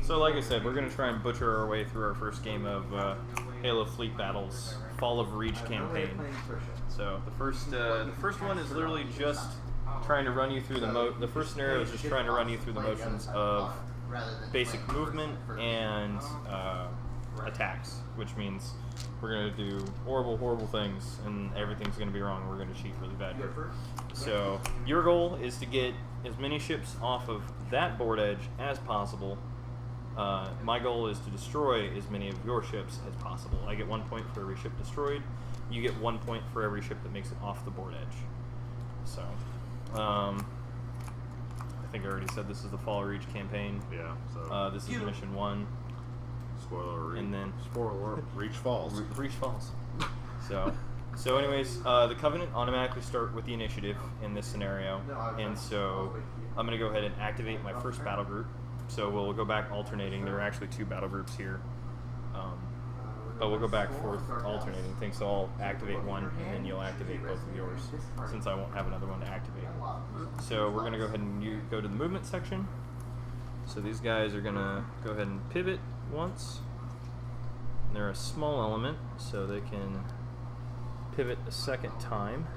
So like I said, we're going to try and butcher our way through our first game of Halo Fleet Battles Fall of Reach campaign. So the first one is literally just trying to run you through the first scenario is just trying to run you through the motions of basic movement and attacks, which means we're going to do horrible things and everything's going to be wrong. We're going to cheat really bad here. So your goal is to get as many ships off of that board edge as possible. My goal is to destroy as many of your ships as possible. I get 1 point for every ship destroyed. You get 1 point for every ship that makes it off the board edge. So, I think I already said this is the Fall of Reach campaign. Yeah. So this is mission 1. Spoiler. And then spoiler. Reach Falls. Reach Falls. So anyways, the Covenant automatically start with the initiative in this scenario, and so I'm going to go ahead and activate my first battle group. So we'll go back alternating. There are actually 2 battle groups here, but we'll go back forth alternating things. So I'll activate one, and then you'll activate both of yours, since I won't have another one to activate. So we're going to go ahead and go to the movement section. So these guys are going to go ahead and pivot once. And they're a small element, so they can pivot a second time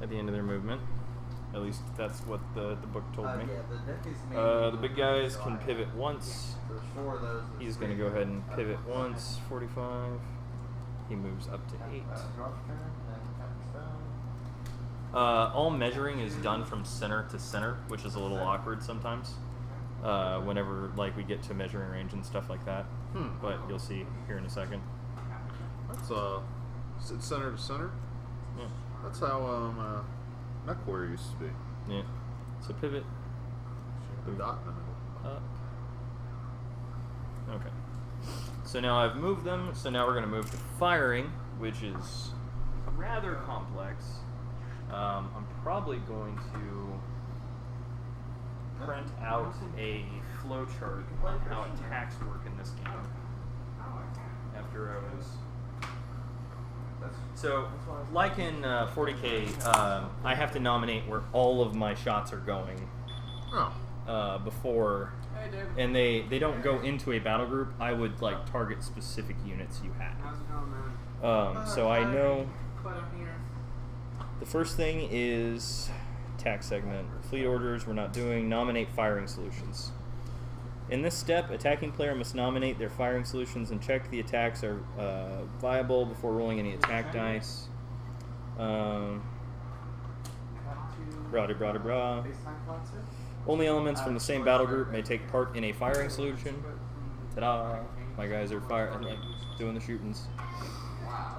at the end of their movement. At least that's what the book told me. The big guys can pivot once. He's going to go ahead and pivot once, 45. He moves up to 8. All measuring is done from center to center, which is a little awkward sometimes. Whenever like we get to measuring range and stuff like that. But you'll see here in a second. That's is it center to center? Yeah. That's how MechWarrior used to be. Yeah. So pivot. The dot in the middle. Up. Okay. So now I've moved them. So now we're going to move to firing, which is rather complex. I'm probably going to print out a flow chart on how attacks work in this game. After I was... So, like in 40K, I have to nominate where all of my shots are going before, and they don't go into a battle group. I would like target specific units you had. So I know the first thing is attack segment. Fleet orders we're not doing. Nominate firing solutions. In this step, attacking player must nominate their firing solutions and check the attacks are viable before rolling any attack dice. Only elements from the same battle group may take part in a firing solution. Ta-da! My guys are doing the shootings.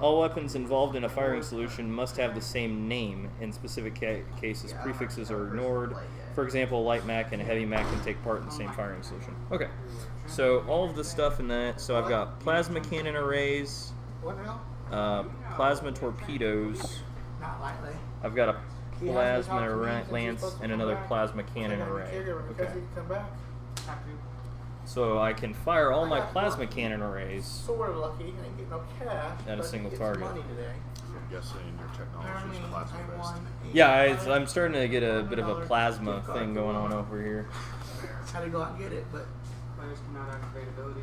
All weapons involved in a firing solution must have the same name. In specific cases, prefixes are ignored. For example, a light Mac and a heavy Mac can take part in the same firing solution. Okay, so all of the stuff in that. So I've got plasma cannon arrays, plasma torpedoes. I've got a plasma lance and another plasma cannon array. Okay. So I can fire all my plasma cannon arrays Sort of lucky, I didn't get no cash, at a but single get target. some money today. I'm guessing your technology is plasma based. Yeah, I'm starting to get a bit of a plasma thing going on over here. Had to go out and get it, but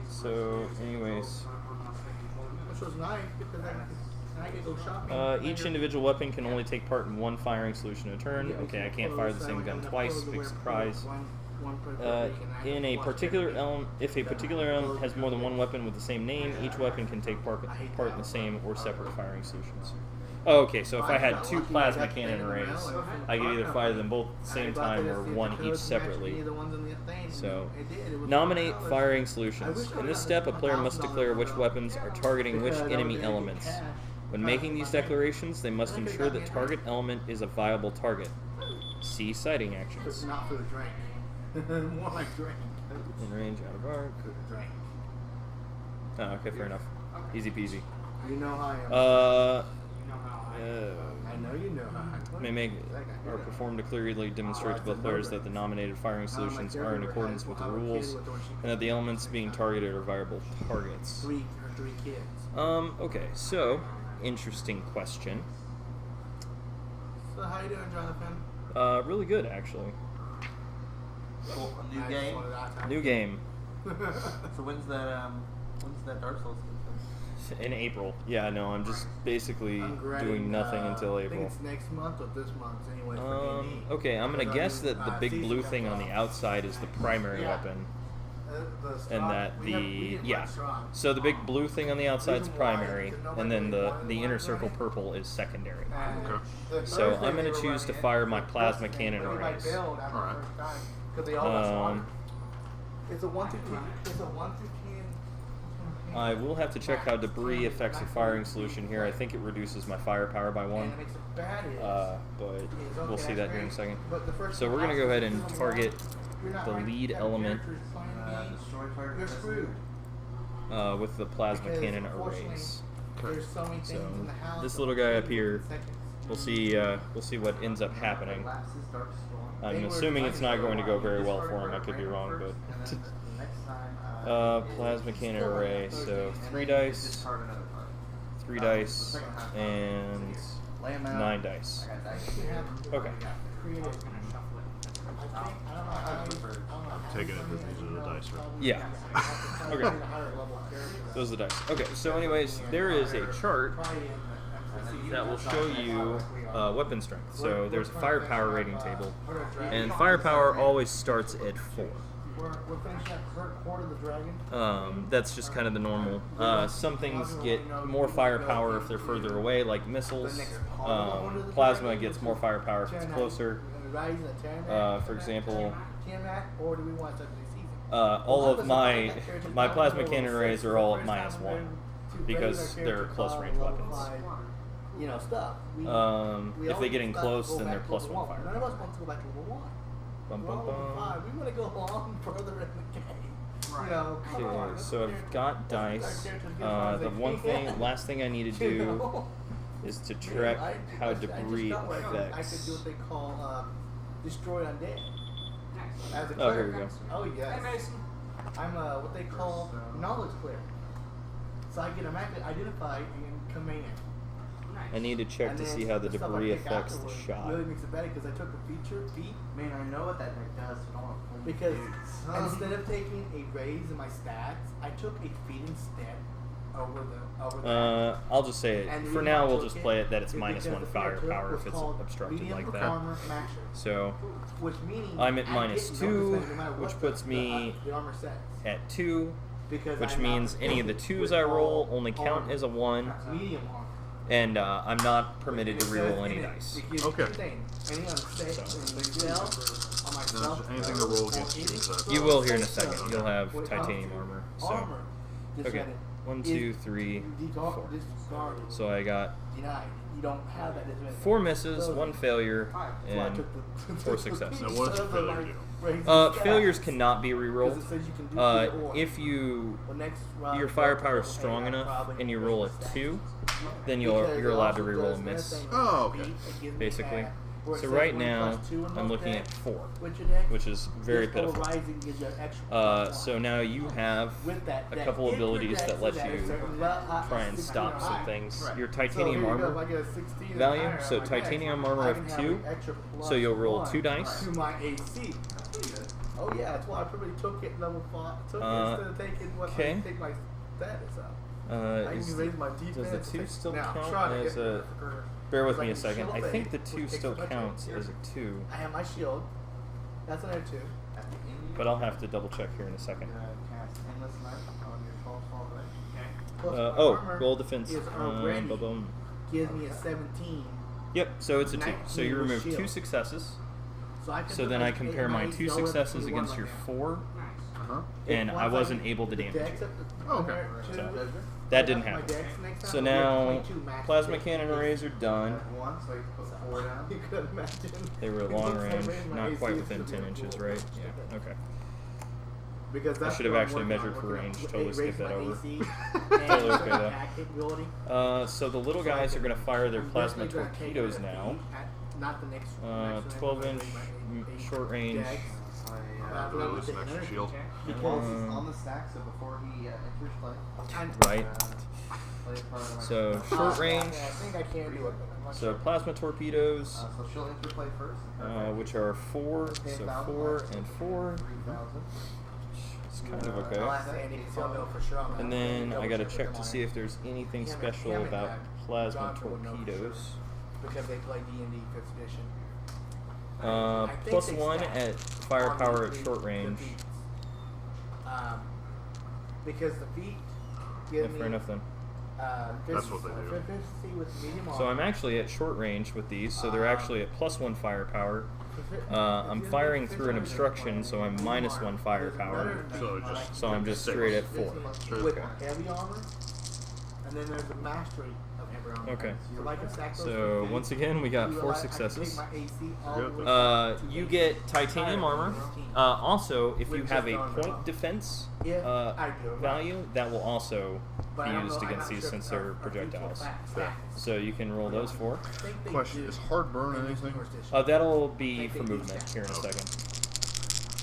So, anyways, which was nice because I could go shopping. each individual weapon can only take part in one firing solution at a turn. Okay, I can't fire the same gun twice. Big surprise. In a particular element, if a particular element has more than one weapon with the same name, each weapon can take part in the same or separate firing solutions. Oh, okay, so if I had 2 plasma cannon arrays, I could either fire them both at the same time or one each separately. So, nominate firing solutions. In this step, a player must declare which weapons are targeting which enemy elements. When making these declarations, they must ensure that target element is a viable target. See sighting actions. Not for the drink. More like drink. In range, out of arc. Drink. Oh, okay, fair enough. Easy peasy. You know how I am. I know you know how I May make or perform to clearly demonstrate to both players that the nominated firing solutions are in accordance with the rules and that the elements being targeted are viable targets. Three kids. Okay, so, interesting question. So how you doing, Jonathan? Really good, actually. Cool. New game. New game. So when's that Dark Souls game? In April. Yeah, no, I'm just basically doing nothing until I think April. it's next month or this month anyway. For D&D. Okay, I'm gonna Because guess that the big season blue comes thing on out. the outside is the primary Yeah. weapon, The and strong- that we didn't yeah. run strong. So the big blue thing on the outside is Reason why, primary, because nobody and then really the wanted inner one circle running. purple is secondary. And Okay. the So Thursday I'm gonna they were choose to running fire it, my the plasma first cannon thing, everybody arrays. bailed after the Alright. first time, 'cause they all got slaughtered. Um, It's a 1 through 10. It's a 1 through 10. I will have to check how debris affects the firing solution here. I think it reduces my firepower by And 1, it makes it bad is, but is, we'll okay, see that's that here in a great, second. but the first So we're gonna go ahead and thing target you're not the right, lead that element character is playing me, Destroy target. you're screwed. with the plasma Because cannon unfortunately, arrays. There's so many things So, in the house. this that little guy up here, seconds. We'll see what ends up happening. Lapses, Dark Storm. They I'm were assuming it's not going to go very well Discard for him. a I could be random wrong, first, but and then the next time, plasma cannon still array. like So 13. 3 and then you dice, discard another card. 3 The dice, second half. and Lay 'em out. 9 dice. I got dice. You have to Okay. create it. I don't know how you- I don't know how I'm taking you it that these are the dice, right? Yeah. Okay. Okay. Those are the dice. Okay, so anyways, there is a chart that will show you weapon strength. So there's a firepower rating table, and firepower always starts at 4. We're finishing up Horde of the Dragon. That's just kind of the normal. Some things get more firepower if they're further away, like missiles. Plasma gets more firepower if it's closer. For example, Tiamat, or do we want something season? all of my plasma cannon arrays are all at -1 because they're close range weapons. You know, stuff. If all they get in stuff close, go then back they're to plus level 1 one. None of us want to go back to level 1. Bum, We're all bum, level bum. 5. We want to go on further in the game. You know, come on, Okay, let's so get- I've got let's dice. get our characters as far as The they one can. last thing I need to You do know? is to Man, track how I just debris felt like I could do affects. what they call destroy undead. As a Oh, here we cleric. go. Oh yes. I'm what they call knowledge cleric. So I get automatically identified and command. I need to check And to then see how the stuff I debris pick affects the afterwards shot. Really makes it better because I took a feat Man, I know what that deck does, but I don't want to play because dudes. instead of taking a raise in my stats, I took a feat instead over the. I'll just say And it. the For reason now, I we'll took just it play it that it's is -1 because the feat I took firepower was if it's called obstructed medium like that. armor masher. So Which meaning I'm at I -2, get no percentage no matter which what puts me the armor says. at 2, Because which I'm not means any of the proficient 2s with I roll all only count armor. as a 1, Medium armor. and I'm not permitted It to says reroll in any it, dice. It gives you Okay. two things. Any on stealth, on No, myself, anything to roll against you is that. You will here in a second. So, You'll have when it comes titanium to armor. So Armor. Just okay, that it 1, is 2, 3, 4. discarded. So I got Denied. You don't have that disadvantage. 4 misses, So- 1 failure, So I and took the 4 successes. Now, what does a failure do? Failures cannot be Because it rerolled. says you can do either or. If you Well, next round, your firepower is strong hey, enough probably and you need roll to a push 2, the then stats. you're Because you're it allowed to also reroll does a that miss. thing Oh, with okay. speed, it gives me Basically. half, where it So says right 1 now plus 2 in I'm most looking decks, at 4, which your deck, which is very this pitiful. Rising gives you an extra plus So 1. now you have With that a deck, couple if your abilities deck that let is at a you certain level, try and 16 stop or some higher. things. Right. Your So titanium here you go, armor if I get a 16 or value, higher so on my deck, titanium I armor can of have 2, an extra so you'll roll plus 2 dice. to my AC. Oh yeah, that's why I probably took it level 5. Took it instead of taking what okay. I take my status up. I Is can the- raise my defense. does the 2 still now, count try to as get a... for- Bear with like me a a second. shield I think thing, the 2 which still takes much counts here. as a 2, I have my shield. That's another 2. At the end, but I'll have to double check here in a second. cast Endless Night on your 12 small blade. Plus my Oh, armor roll defense. is already Ba-boom. gives me a 17. Yep, so it's a 2. So you 19 with remove 2 shield. successes. So I can So put then I like compare 8 my mice 2 go up successes to against 1 your right now. 4, Uh-huh. and If I once wasn't get able to the damage decks you. up to- Oh, okay. to- So that didn't my happen. decks next So time, we have now 22 max plasma hits. cannon arrays are done. One, so you put 4 down. You could imagine. They were It long looks like range, raising my not AC quite is within just 10 really inches, cool. right? Yeah. Okay. Because I that's should have what I'm actually working on, measured for working on. range. It Totally skipped raises that my over. AC Totally and okay, certain though. attack capability. So the little guys are going to fire their I'm plasma definitely gonna take torpedoes it now. at- Not the next. 12-inch short range. Do we lose an extra shield? Because he's on the stack, so before he enters play, Right. play a part of my So short range. I think I can do it. but I'm not So sure. plasma torpedoes, so she'll enter play first. which are 4, so 4 and 4. 3,000. It's kind of okay. I'll ask Andy because he'll know for sure. on that. And then Double I gotta with check him to on see it. if there's anything Him and- special him and, about plasma Jonathan would know for sure, torpedoes. because they play D&D 5th edition. Uh, I think plus they 1 stack at on firepower at the short range. feats. Because the feet give Yeah, me fair enough then. That's what they do. Proficiency with medium So I'm armor. actually at short range with these, so they're actually at plus 1 firepower. I'm firing through an obstruction, so I'm minus 1 firepower. So just So I'm just straight at 4. With Okay. heavy armor, and then there's the mastery of heavy armor. Okay. So, like a stack those So feet, once again, we got you 4 allow- I can take successes. my AC all the way You get titanium armor. Also, if you have a point defense If I do, right. value, that will also But be I don't used know- I'm against not these sure since if they're our projectiles. stats. So you can roll those 4. I think they question: do. Is hard burn in this anything? newer edition. That'll be Think for they do movement stack. here in a second.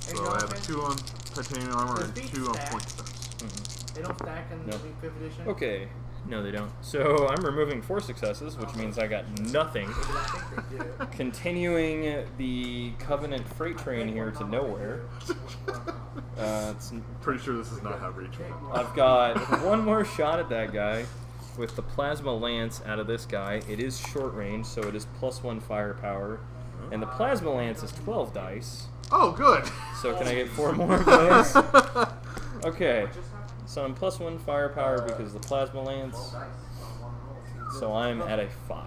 And So I have a Jonathan, 2 on titanium armor The and feet 2 on stack. point defense. they don't stack in Nope. the 5th edition. Okay. No, they don't. So I'm removing 4 successes, which means I got nothing. But I think they do. Continuing the Covenant freight train here to nowhere. It's, Pretty sure this is not how reach works. I've got one more shot at that guy with the plasma lance out of this guy. It is short range, so it is plus 1 firepower. And the plasma lance is 12 dice. Oh, good. So can I get 4 more of those? Okay. So I'm plus 1 firepower because of the plasma lance. So I'm at a 5.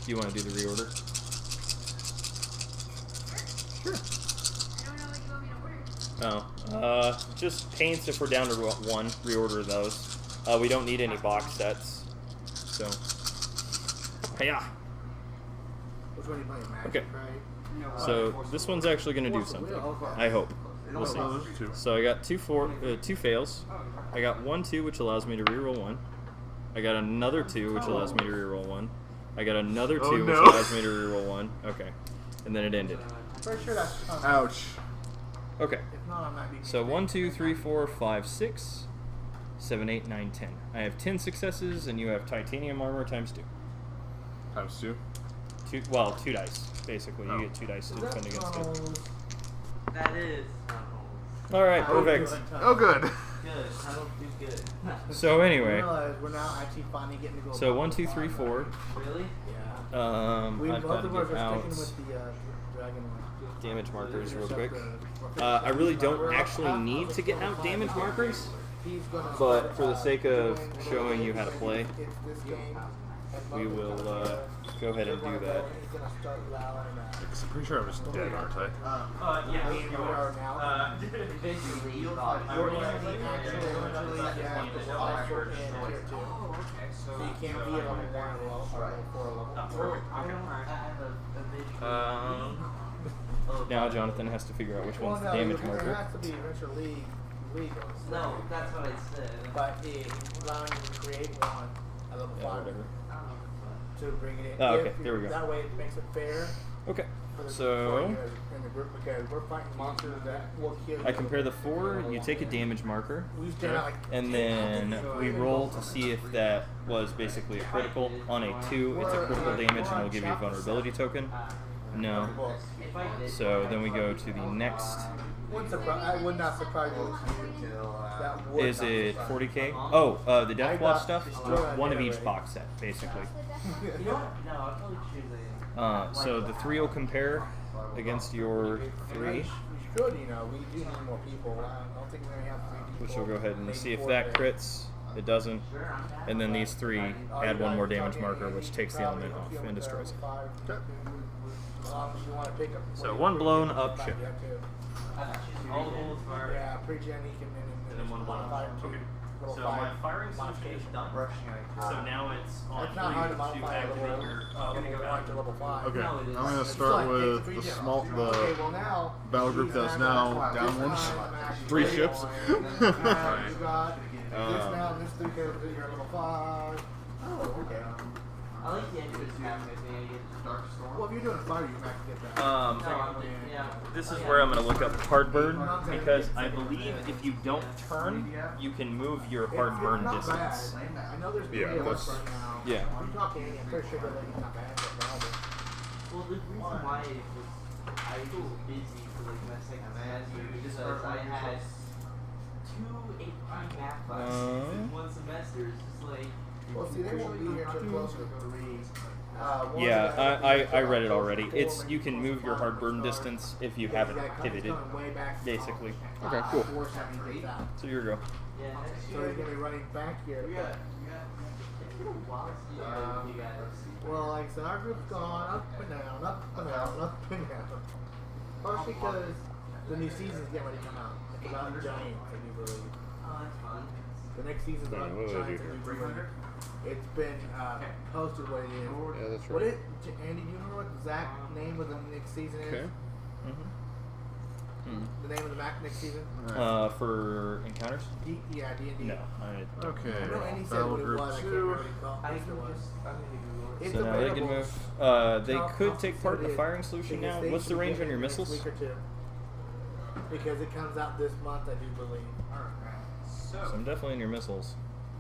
Do you want to do the reorder? Oh, just paints if we're down to 1. Reorder those. We don't need any box sets. So, yeah. Which one are you playing? Magic, Okay. right? So this one's actually going to do something. I hope. We'll see. Oh, there's 2. So I got 2 fails. I got 1 2, which allows me to reroll 1. I got another 2, which allows me to reroll 1. I got another 2, Oh, which no. allows me to reroll 1. Okay, and then it ended. Pretty sure that's Ouch. Okay. If not, I might be. So 1 2 3 4 5 6 7 8 9 10. I have 10 successes, and you have titanium armor times 2. Times 2. 2 dice basically. You get 2 dice to defend against it. That is. All right, perfect. Oh, good. Good. I don't do good. So I anyway, realize we're now actually finally getting to go. so above 1 the 2 3 line, 4. right? Really? Yeah. We I've got both to of us get are out sticking with the dragon one. damage markers real Yourself quick. the- I really don't actually need to get out damage markers, but for the sake of showing you how to play, we will go ahead and do that. I'm pretty sure I'm just dead, aren't I? Yeah. We are now. Eventually, you We're thought. in the actual eventually, yeah, we're also in tier 2. So you can't be a level 1 or level 4 or level 4. Now Jonathan has to figure out which Well, one's no, the damage it marker. has to be eventually legal. No, that's what I said. But it's allowing you to create one at level Yeah, 5 whatever. to bring it in. Oh, If okay, there we go. That way it makes it fair Okay, for the for so you in the group because we're fighting monsters that will kill you. I compare the 4. You take a damage marker, We stand out like and then we roll to see if that was basically a critical. On a 2, it's a critical damage, and it'll give you a vulnerability token. No. So then we go to the next. I would not surprise you. That would Is not it surprise 40k? Oh, the I Death got Watch stuff. destroyed One of there each already. box set, basically. You know what? No, I'll probably choose a. So the 3 will compare against your 3, You should, you know, we do need more people. I don't think we're gonna have 3 people. which will go ahead and maybe see if 4 that today. crits. It doesn't. And then these 3 add 1 more damage marker, which takes the element off and destroys it. So 1 blown up ship. All the bullets are. Yeah, pre-gen he can And then 1 blown modify up. it to Okay. little So 5 my firing solution is modification. done. So now it's on It's not hard to you modify a activate level, your level 1 to level 5. Okay, No, it I'm is. gonna It's start like with pre-gen. the small, Okay, the well now, battle group that's now down one, 3 ships. You got this Um, now, this 3 characters, you're level 5. Oh, okay. I like the entrance map with the Dark Storm. Well, if you're doing a fire, you can actually get that. Yeah. This is where I'm going to look up hard burn, because I believe if you don't turn, you can move your hard It's burn not distance. bad. I know there's Yeah, 3 of us that's- right now. Yeah. I'm talking, I'm pretty sure that it's not bad, but probably. Well, the reason why it was, I was busy for like my second match. because I had 2 AP math classes in one semester. It's just like. Well, see, they won't be here until closer to 3. Yeah, I read it already. It's you can move your hard burn distance if you haven't pivoted, basically. Okay, cool. So you're go. So he's gonna be running back here. Well, like I said, our group's gone up and down, up and down, up and down. Partially because the new season's getting ready to come out. It's about Giants, I do believe. The next season's about Giants, I do believe. It's been posted what it is. Yeah, that's right. What it, Andy, do you remember what the exact name of the next season is? Okay. The name of the next season? For encounters? Yeah, D&D. No. I Okay. I know Andy said Battle what it Group was. I can't 2. remember what it was. It's So now they can available. move. They Tell could us take what part in it the is, firing solution because now. they What's the should range get on your it next missiles? week or two. Because it comes out this month, I do believe. So I'm definitely in your missiles.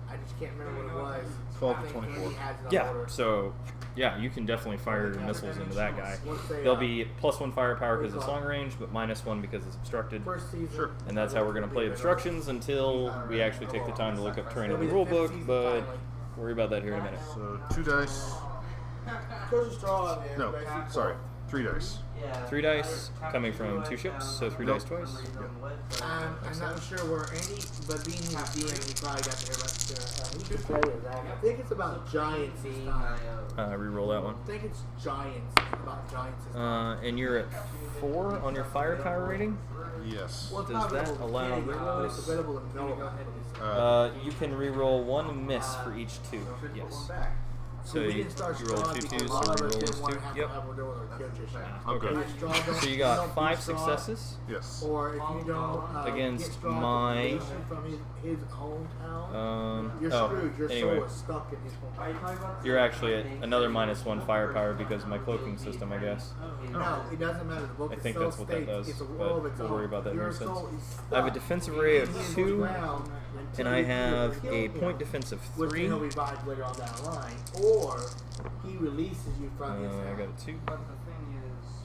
I just can't remember what it was. 12 I to think 24. Andy has it on Yeah. order. So yeah, you can definitely fire your missiles into that guy. Once they, They'll be +1 firepower because it's long range, but -1 because it's obstructed. First season. Sure. And that's how we're going to play obstructions until we actually take the time to look up terrain in the rule book, but worry about that here in a minute. So 2 dice. First straw, man. No, sorry. 3 dice. 3 dice coming from 2 ships, so 3 dice twice. I'm not sure where Andy, but being he's a DM, he probably got to hear about he could say it, I think it's about giants this time. Reroll that one. I think it's giants, about giants this time. And you're at 4 on your firepower rating. Yes. Well, it's does not that available to allow Candy, but it's those? available to Noah. You can reroll 1 miss for each 2. Yes. So we you didn't start roll straw 2 because twos, a so lot of us reroll didn't those want 2. to have Yep. to have to with our character sheet. Okay. If straw don't- So you don't got beat 5 straw, successes. Yes. Or if you don't Against get straw my- information from his hometown, you're Oh, screwed. Your anyway. soul is stuck in his hometown. You're actually at another -1 firepower because of my cloaking system, I guess. No, it doesn't matter. The book I think itself that's what that states does, it's a but world of its we'll own. worry about that in Your a sense. soul is I have a stuck defensive array of in his 2, ground and until I you have kill a him, point defense of which 3. he'll revive later on down the line, or he releases you from his I got hand. a 2.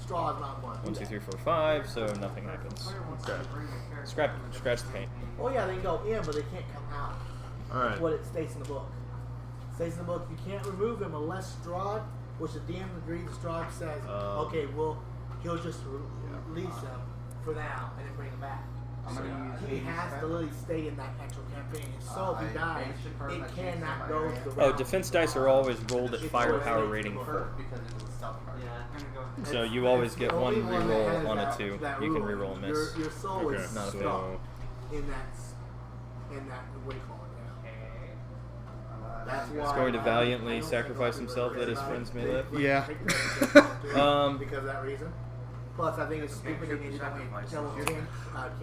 Straw is not one. 1, 2, 3, 4, 5, so nothing happens. Okay. Scratch the paint. Oh yeah, they can go in, but they can't come out. Alright. That's what it states in the book. It states in the book you can't remove him unless Strahd, which the DM agrees. Strahd says, okay, well, he'll just release him for now and then bring him back. He has to literally stay in that actual campaign. So if he dies, it cannot go to the Oh, round. defense dice are always rolled at firepower rating 4. So you always get The 1 only one that reroll has on a that- 2. that You can rule. reroll a miss. Your soul Okay, is Not a stuck fail. in that, what do you call it now? That's why He's going to I valiantly don't sacrifice think himself that his right. friends may live. Yeah. Because of that reason. Plus, I think it's stupid they need to have a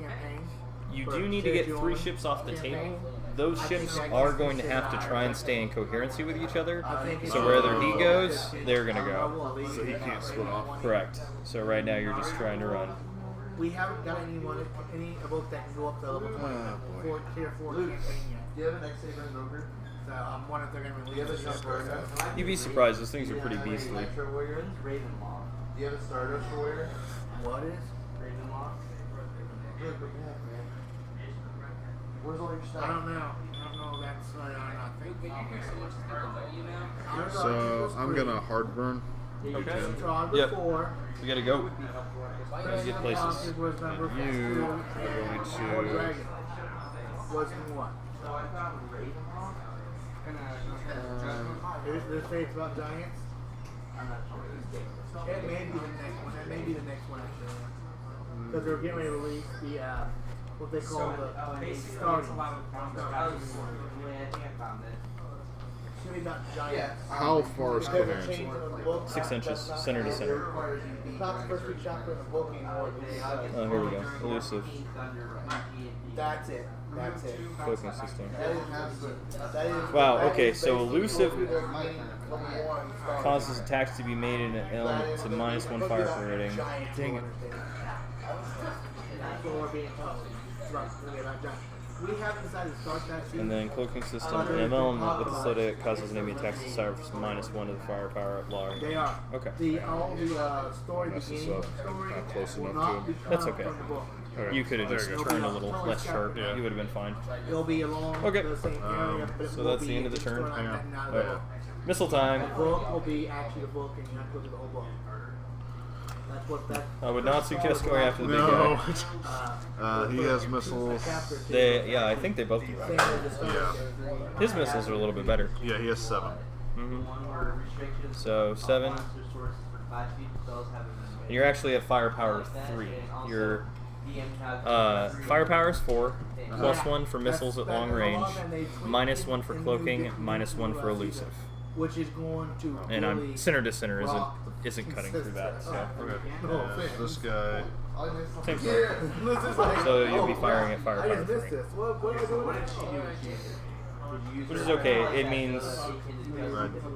campaign. You for do need to get tier 3 2 ships off the campaign. table. Those I think ships that are gets going to have to considered try and high. stay in coherency with each other. I think So it's- wherever he goes, they're going to go. So he can't split off. Correct. So right now you're just trying to run. We haven't got any book that can go up to level 20 for tier 4 campaign yet. Do you have an X-Saber Invoker? So I'm wondering if they're going to Do you have a release it. Stardust? You'd be surprised. Those things are pretty Yeah, beastly. Nitro Warrior? Ravenlaw. Do you have a Stardust Warrior? What is? Ravenlaw? Good, but yeah, man. Where's all your stuff? I don't know. That's I think. So I'm gonna hard burn. Okay. Strahd Yep. before. We gotta go. Gotta get places. Was number You are going War to. Dragon. Was in what? This say it's about giants. It may be the next one. It may be the next one actually. Because they're getting ready to release the what they call the starting. Should be about giants. How far is There's a coherence? change in the book. 6 inches, center to center. It's not the first week chapter in the book anymore. Oh, here we go. Elusive. That's it. That's it. Cloaking system. That is, Wow, that okay, is so basically elusive what their main number one starting. Causes attacks to be made in an element to -1 firepower rating. Giants Dang it. will understand. That's what we're being told. Right, really about giants. We haven't decided to start that season. And then cloaking system. An element with the slow day causes enemy attacks to suffer -1 to the firepower of log. They are. Okay. All the story That's just beginning not story close will enough to not be That's come okay. from the book. Okay. You could have There just you go. turned a little less sharp. Yeah. You would have been fine. It'll be along Okay. the same area, but it so will that's be the end of the turn. storyline Hang on. and not Oh, the yeah. book. Missile The time. book will be actually the book, and you have to go to the whole book. That's what that. I would not suggest going after the big No. guy. He has missiles. Yeah, I think they both do. Yeah. His missiles are a little bit better. Yeah, he has 7. hmm So 7. And you're actually at firepower 3. Your firepower is 4, +1 for missiles at long range, -1 for cloaking, -1 for elusive. Which is going to. And I'm really center to center rock isn't cutting through that. So Okay. No And offense. this guy. same thing. This is like, So you'll be oh, firing at I firepower just missed 3. this. What am I doing? Which is okay. It means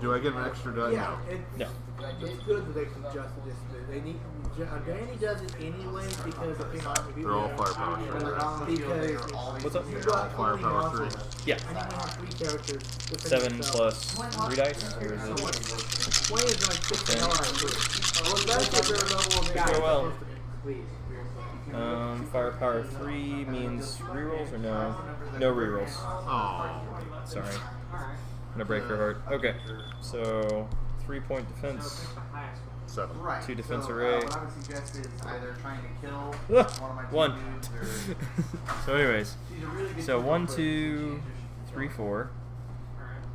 Do I get an extra die? Yeah, no. it's good that they can adjust this. They need. Danny does it anyway because of They're all firepower. Because What's up? you got Firepower 3. Yeah. And you have 3 characters. 7 plus 3 dice, or is it? 20 is going to kick the hell out of you. Well, that's at their level of Go well. Please. Firepower 3 means rerolls or no? No rerolls. Oh. Sorry. I'm gonna break your heart. Okay. So 3-point defense. 7. 2 defense array. What I would suggest is either trying to kill Ah, one of my 1. team dudes or So anyways. she's a really good So team 1, player. 2, 3, 4.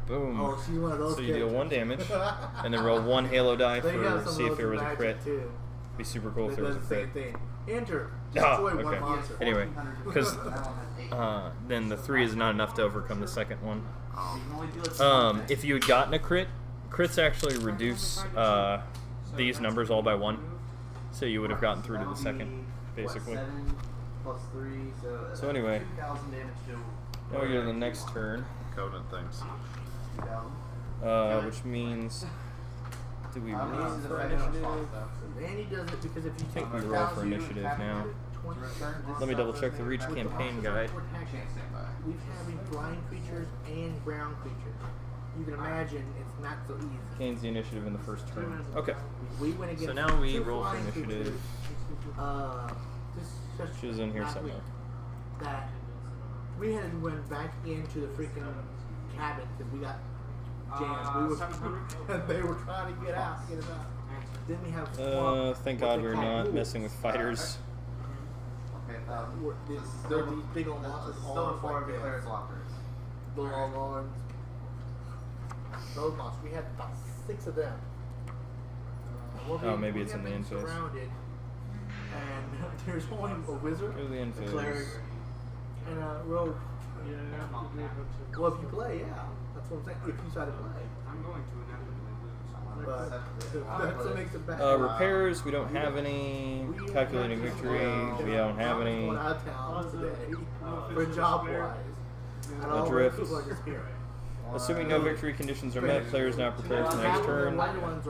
Boom. Oh, she's one of those So you deal characters. 1 damage, and then roll 1 halo die They have for some see of if there those was a in crit. Magic, too. Be super cool if It there was does a the same crit. thing. Enter. Ah, Destroy okay. one monster. Anyway, because That one has 8. then the 3 is not enough to overcome the second one. You can only do it once. If you had gotten a crit, crits actually reduce these numbers all by 1, so you would have gotten through to the second, basically. 7 plus 3, So anyway, 2,000 damage to. now we go to the next turn, Covenant things. 2,000. which means, do we This roll is for effective initiative? response, though. Danny does it because if you take we roll for initiative now. Let me double check the Reach campaign guide. Can't stand by. We've having flying creatures and ground creatures. You can imagine it's not so easy. Gains the initiative in the first turn. Okay. We went against So now we 2 roll for flying initiative. creatures, just Which is in here last somewhere. week, that we had to run back into the freaking cabin because we got jammed. We were, and they were trying to get out. Then we have Thank what God they we're call not ghouls. messing with fighters. Okay, 1,000. They're these big old monsters, Still arms before like declares this. lockers. The long arms. Those monsters. We had about 6 of them. Oh, maybe it's in the info. infos. Surrounded, and there's only a wizard, Go to the a infos. cleric, and a rogue. Well, if you play, yeah, that's what I'm saying. If you decide to play, I'm going to inevitably lose. but that's what makes it bad. Repairs, we don't have any. Calculating victory, we don't have I'm any. going out of town today for job wise. And all Adrift. people are just here. Assuming no victory conditions are met, players now prepared for the next turn.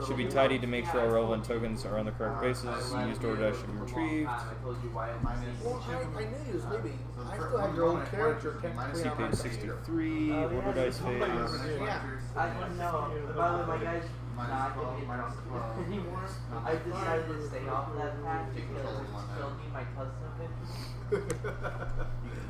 Should be tidied to make sure all relevant tokens are on the correct basis. Used order dice should be retrieved. I told you why my Well, I knew he was leaving. I still have your old character technically See on my page computer. 63, order dice phase. Yeah. I don't know. By the way, my guys not gonna get drunk anymore. I decided to stay off that path because it's killed me my custom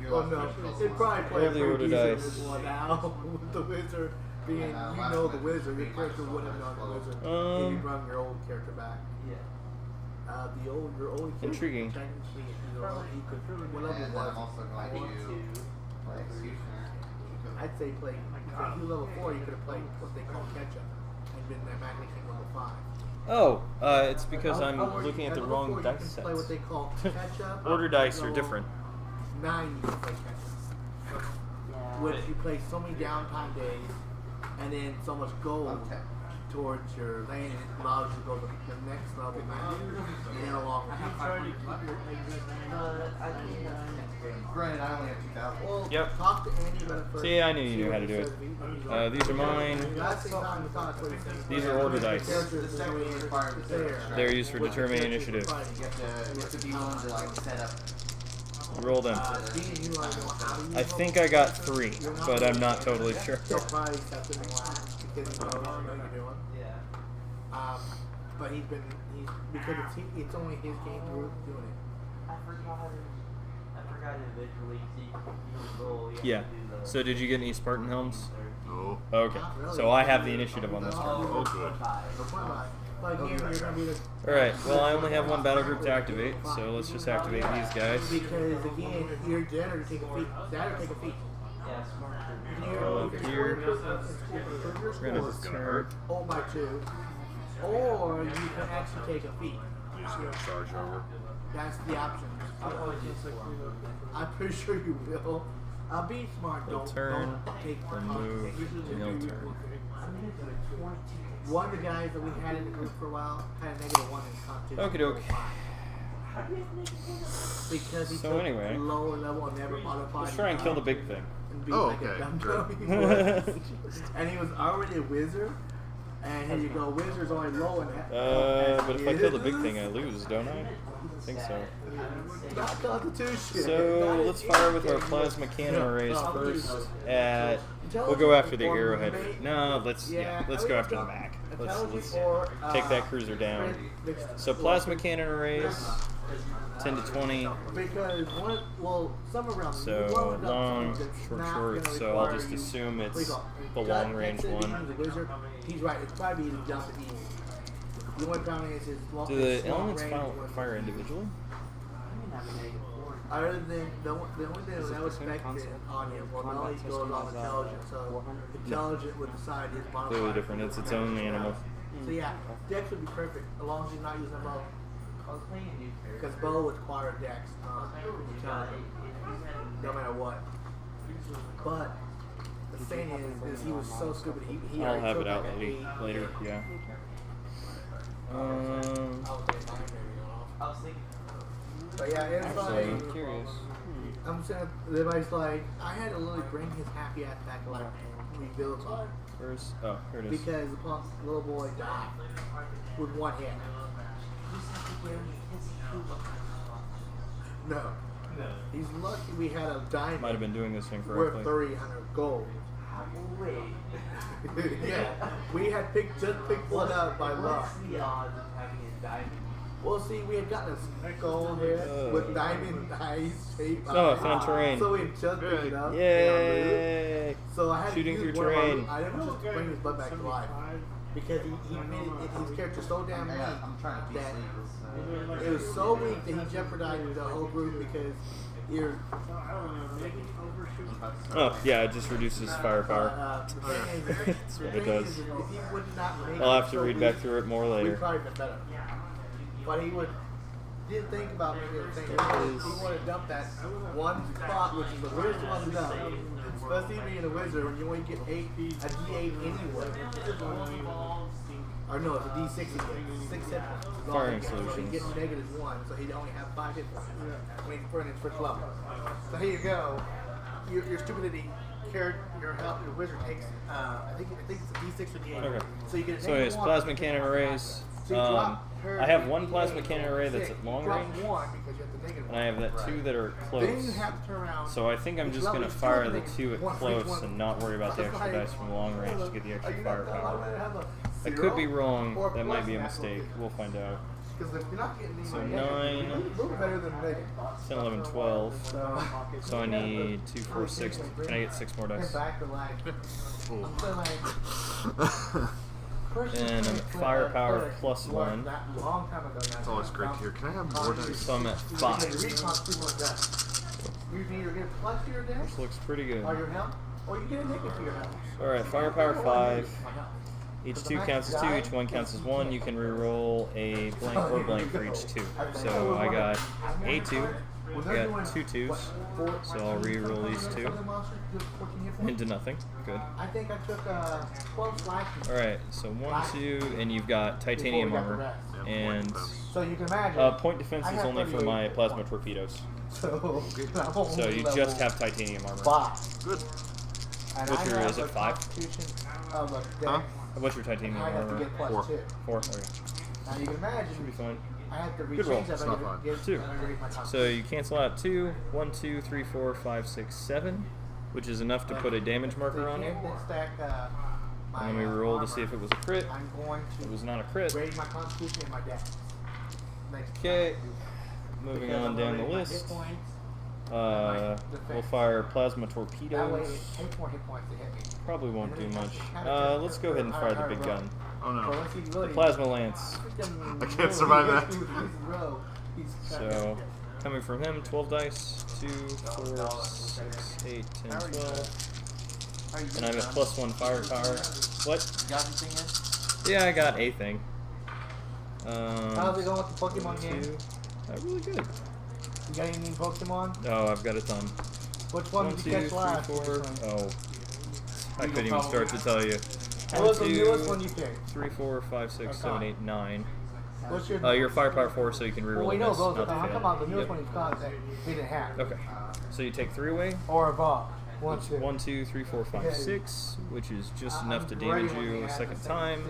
Oh no, it'd probably play Roll the pretty order decent dice. with one now. With the wizard being, you know the wizard, your character would have known the wizard if you brought your old character back. Yeah. Your old character, Intriguing. technically, if you could, what level And then I'm was also going I want to to. play Executioner. I'd say play, if you level 4, you could have played what they call catch up and been that Magna King level 5. Oh, it's because I'm looking at the level wrong 4, you dice can play what sets. they call catch up. Order dice are Level different. 9, you can play catch up. Which you play so many downtime days and then so much gold Okay. towards your lane, it allows you to go to the next level map and then along with Granted, I only have 2,000. Well, Yep. talk to Andy about it first. See, I knew you See knew what how to he do says. it. These are mine. Last time we thought that's what he said. These are order dice. Characters is second way requirement there. They're used for What your determining character's initiative. fighting. You have to be willing to like set up. Roll them. Being you already know how to use I them. think I got 3, but I'm not totally sure. He'll probably accept them in last because you know what you're doing. Yeah. But because it's only his game group doing it. I forgot individually. See, you roll. You Yeah. have to do the So did you get any Spartan helms? No. Okay. Not really. So I have the initiative on this one. Oh, good. No point about it. But again, you're gonna be the Alright, well I only have one battle group to activate, so let's just activate these guys. because again, you're dead or take a feat. That or take a feat. Yeah, smart. Go up here. Granted, This is gonna hurt. Oh by 2. Or you can actually take a feat. You're just gonna charge over. That's the option. I'll probably just one. I'm pretty sure you will. Be smart. They'll Don't turn, take they'll move, and they'll turn. One of the guys that we had in the group for a while had a -1 in competition. Okie doke. Because he So took anyway, lower level and never modified. Let's try and kill the big thing. And be Oh, like a okay, dumb good. dummy. He was. And he was already a wizard. And here you go, wizard's only low in that. But if I kill the big thing, I lose, don't I? I think so. Not Constitution. So let's fire with our plasma cannon arrays first. We'll go after the arrowhead. No, let's go after the Mac. Let's take that cruiser down. So plasma cannon arrays, 10 to 20. Because some around So long, short. So I'll just assume it's the long range one. He's right. It's probably the jump at easy. The only problem is his long. Do the his long elements range one. fire individually? Other than the only thing that was expected on him, well, now he goes on intelligent, so intelligent would decide his modifier. Clearly different. It's its own animal. So yeah, Dex would be perfect as long as you're not using a bow. I was playing a new character. Because bow would require Dex, intelligent, no matter what. But the thing is he was so stupid. He I'll already have took it out that later. Yeah. I was getting mine maybe off. I was thinking. But yeah, it's Actually, I'm like curious. I'm saying everybody's like I had to literally bring his happy ass back to life, rebuild him Where's? Oh, here it is. because the punk little boy died with one hit. No, he's lucky we had a diamond. Might have been doing this thing worth correctly. 300 gold. Wait. Yeah, we had just picked one up by luck. What's the odds of having a diamond? Well, see, we had gotten a skull head with diamond eyes shaped. Oh, I found terrain. So we had just picked it up. Yay! So I had Shooting to use through one of our- terrain. I didn't just bring his butt back to life because he made his character so damn weak I'm trying to be that sleeveless. it was so weak that he jeopardized the whole group because you're. Oh, yeah, it just reduces firepower. The thing is, That's the what it thing does. is, if he would not make I'll it have to so read weak, back through it more we'd later. probably been better. But he didn't think about making it a thing. He wanted to dump that one spot, which is the weirdest one to dump. Especially being a wizard when you only get a D8 anyway. Or no, it's a D6 again. 6 hit points. Is all Firing he gets. So he solutions. gets -1, so he'd only have 5 hit points. When he's putting his first level. So here you go. Your stupidity, your wizard takes. I think it's a D6 or D8. Okay. So you get a So it's -1. plasma cannon arrays. So you drop her I have one D8, plasma cannon array that's six. at long You drop range, one because you have the negative and I have that 2 that are Then you close. have to turn around. So I think I'm Each just level gonna is fire still the negative 2 at one for each close one. and not worry about the extra dice from long range to get the extra firepower. I could be wrong. That might be a mistake. We'll find out. Because if you're not getting any So money, 9, you're a little better than negative. 10, 11, 12. So I need 2, 4, 6. Can I get 6 more Get dice? back to like, I'm saying like, And I'm at firepower plus 1. That long time ago now. It's always great to hear. Can I have more dice? So I'm at 5. You can either get a plus to your dex Which looks pretty good. or your health, or you get a negative to your health. Alright, firepower 5. Each 2 counts as 2, each 1 counts as 1. You can reroll a blank or blank for each 2. So I got a 2. I got 2 2s. So I'll reroll these 2 into nothing. Good. I think I took 12 slashes. Alright, so 1, 2, and you've got titanium Before we got the armor. rest. And So you can imagine. point defense is only for my plasma torpedoes. So So you just have titanium armor. 5. Good. And What's I your- have is it a 5? constitution of a Huh? dex. What's your titanium I have to armor? get plus 4. 2. 4? Okay. Now you can Should be imagine. fine. I have to Good roll. rechange that. It's but not I fine. give- 2. I raise my So constitution. you cancel out 2. 1, 2, 3, 4, 5, 6, 7, which is enough to put a damage marker on you. can't then stack, my, And then we roll to see if it was a crit. I'm going to It was not a crit. raise my constitution and my dex. Next Okay. time. Moving Because on I'm down gonna the raise my list. hit points. We'll fire plasma That way torpedoes. it takes more hit points to hit me. Probably won't And do then it much. kinda Let's go ahead and fire the higher big roll. gun. Oh no. So once he The really plasma lance. freaking I can't really survive hits that. me with his row, he's So, coming from him, 12 dice. 2, 4, 6, 8, 10, 12. And I'm at +1 firepower. What? You got anything in? Yeah, I got a thing. How's it going with the Pokemon game? 2. Really good. You got any new Pokemon? Oh, I've got a ton. Which one 1, did 2, you 3, catch last? 4. Oh, I You couldn't even probably start to tell you. What was the 1, newest 2, one you picked? 3, 4, 5, 6, 7, 8, 9. What's your? You're firepower 4, so you can reroll well, we know this, those. not I'm to talking fail. about the newest Yep. one you caught that we didn't have. Okay. So you take 3 away. Or evolve. 1, 2. 1, 2, 3, 4, 5, 6, which is just enough to damage you a second time.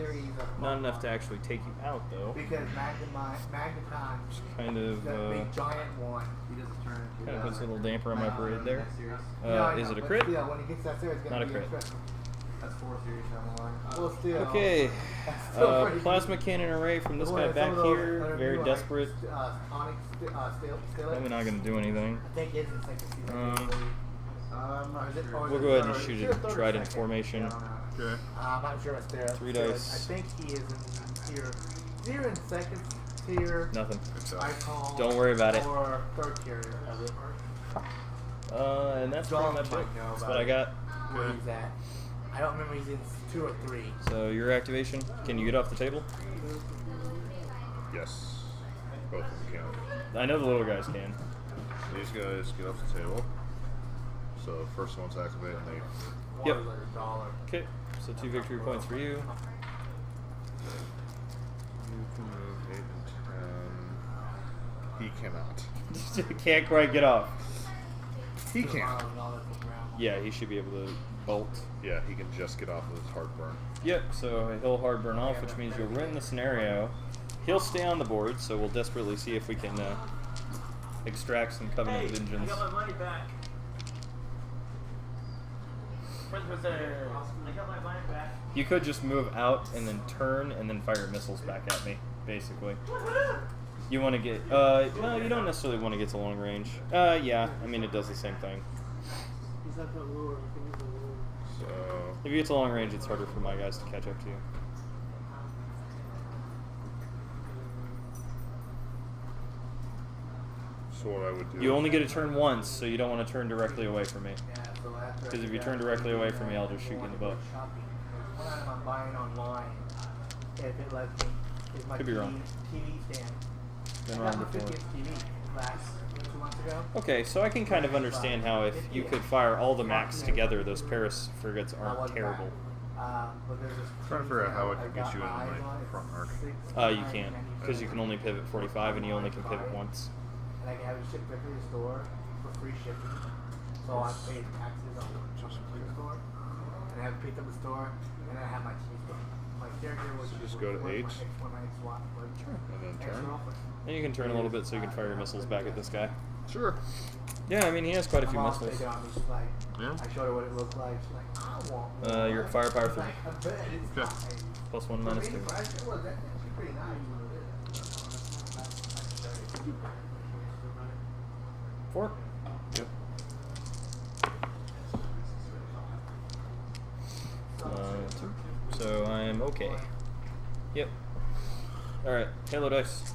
Not enough to actually take you out, though. Because Magneton, Kind of, that big giant one. He doesn't turn into kind of puts a little damper on my parade there. Yeah, I Is know, it a but crit? Still, when he gets that series, it's Not gonna a be crit. interesting. That's 4 series down the line. Well, still. Okay. That's still pretty Plasma cannon array from this The guy one that back some of those here. that are Very new, desperate. Like, Onyx, Probably not going to do anything. I think it's in second season. I'm not sure. We'll go ahead and shoot a trident formation. Okay. I'm not sure it's there. 3 Still, dice. I think he is in tier. Either in second tier, Nothing. icon. Don't worry about it. Or third tier of it. And that's pretty John much it. might know That's about what I it. got. Where he's at. I don't remember he's in 2 or 3. So your activation. Can you get off the table? Yes. Both of them can. I know the little guys can. These guys get off the table. So first one's activate and they Yep. Water's like $1. Okay. So 2 victory points for you. you can move 8 and 10. He cannot. Can't quite get off. He can. Yeah, he should be able to bolt. Yeah, he can just get off of his heartburn. Yep, so he'll hard burn off, which means you'll win the scenario. He'll stay on the board, so we'll desperately see if we can extract some Covenant vengeance. I got my money back. I got my money back. You could just move out and then turn and then fire missiles back at me, basically. You want to get, well, you don't necessarily want to get to long range. Yeah, I mean, it does the same thing. He's not that lure. So If you get to long range, it's harder for my guys to catch up to you. what I would do. You only get a turn once, so you don't want to turn directly away from me. Because if you turn directly away from me, I'll just shoot you in the butt. One item I'm buying online, if it lets me, is my Could be wrong. TV stand. Been I wrong got my before. 50th TV last 2 months ago. Okay, so I can kind of understand how if you could fire all the max together, those Paris frigates I aren't wasn't terrible. back. But there's this Trying to figure out how I can get you into got my eyes on it. front arc. You can't, because you can only pivot 45 and you only can pivot once. And I can have it shipped directly to the store for free shipping. So I paid taxes on the store. And I have it picked up at the store. And then I have my TV store. My character was So just go to 8. When my ex-wife was And then turn. ex-girlfriend. And you can turn a little bit so you can fire your missiles back at this guy. Sure. Yeah, I mean, he has quite a few My mom missiles. picked it on me. She's like, Yeah. I showed her what it looked like. She's like, I want more. You're firepower She's 3. like, I bet it's Okay. fine. Plus 1 minus 2. Price, it was actually pretty nice. 4. Yep. Two. So I'm okay. Yep. Alright, Halo dice.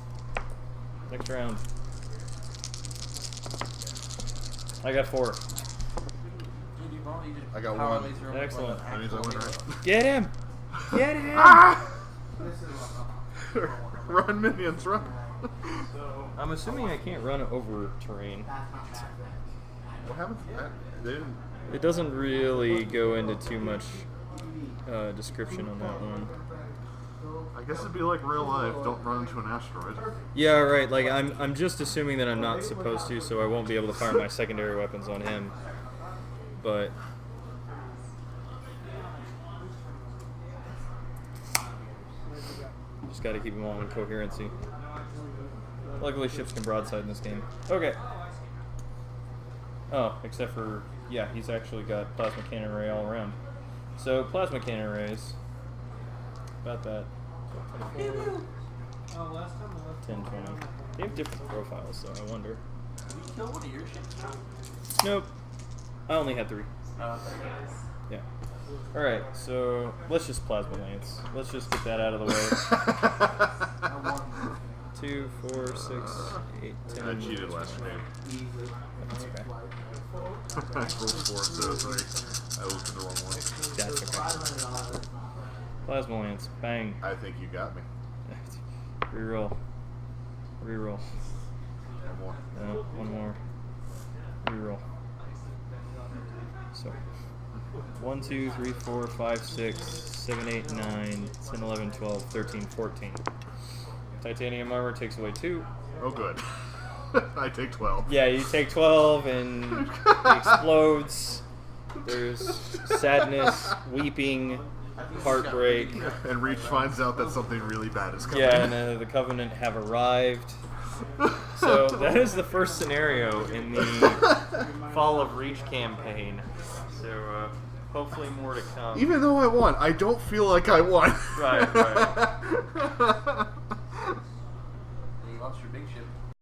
Next round. I got 4. I got Power 1. laser over Excellent. the That means I win, right? Get him! Get him! Run, minions, run. I'm assuming I can't run over terrain. What happened to that? They didn't. It doesn't really go into too much description on that one. I guess it'd be like real life. Don't run into an asteroid. Yeah, right. Like I'm just assuming that I'm not supposed to, so I won't be able to fire my secondary weapons on him. But just got to keep them all in coherency. Luckily, ships can broadside in this game. Okay. Oh, except for, yeah, he's actually got plasma cannon array all around. So, plasma cannon arrays. About that. 24, 10, 20. They have different profiles, so I wonder. Did we kill one of your ships now? Nope. I only had 3. Yeah. Alright, so let's just plasma lance. Let's just get that out of the way. 2, 4, 6, 8, 10. I cheated last game. That's okay. I rolled 4 instead of 3. I looked at the wrong one. That's okay. Plasma lance. Bang. I think you got me. Reroll. Reroll. One more. No, one more. Reroll. So, 1, 2, 3, 4, 5, 6, 7, 8, 9, 10, 11, 12, 13, 14. Titanium armor takes away 2. Oh, good. I take 12. Yeah, you take 12 and it explodes. There's sadness, weeping, heartbreak. And Reach finds out that something really bad is coming. Yeah, and the Covenant have arrived. So that is the first scenario in the Fall of Reach campaign. So hopefully more to come. Even though I won, I don't feel like I won. Right.